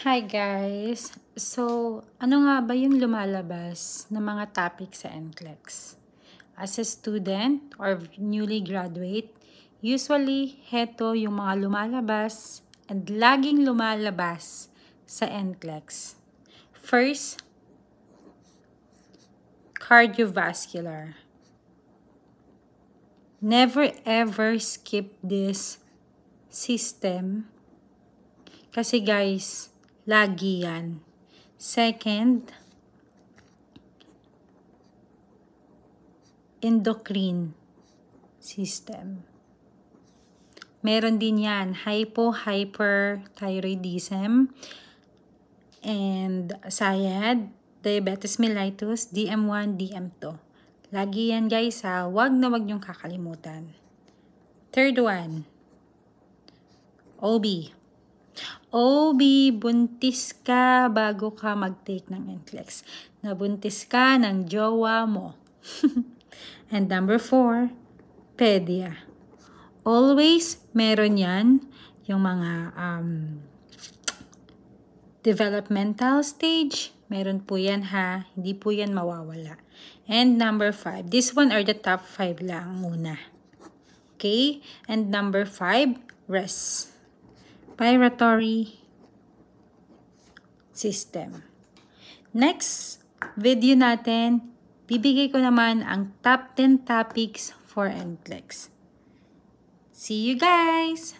Hi guys! So, ano nga ba yung lumalabas na mga topic sa NCLEX? As a student or newly graduate, usually, heto yung mga lumalabas and laging lumalabas sa NCLEX. First, cardiovascular. Never ever skip this system kasi guys, lagi yan. Second, endocrine system. Meron din yan, hypohyperthyroidism, and SIAD, diabetes mellitus, DM1, DM2. Lagi yan guys ha, wag na wag niyong kakalimutan. Third one, OB. OB, buntis ka bago ka mag-take ng NCLEX. Nabuntis ka ng jowa mo. And number 4, pedia. Always meron yan, yung mga developmental stage. Meron po yan ha, hindi po yan mawawala. And number 5, this one are the top 5 lang muna. Okay? And number 5, respiratory system. Next video natin, bibigay ko naman ang top 10 topics for NCLEX. See you guys!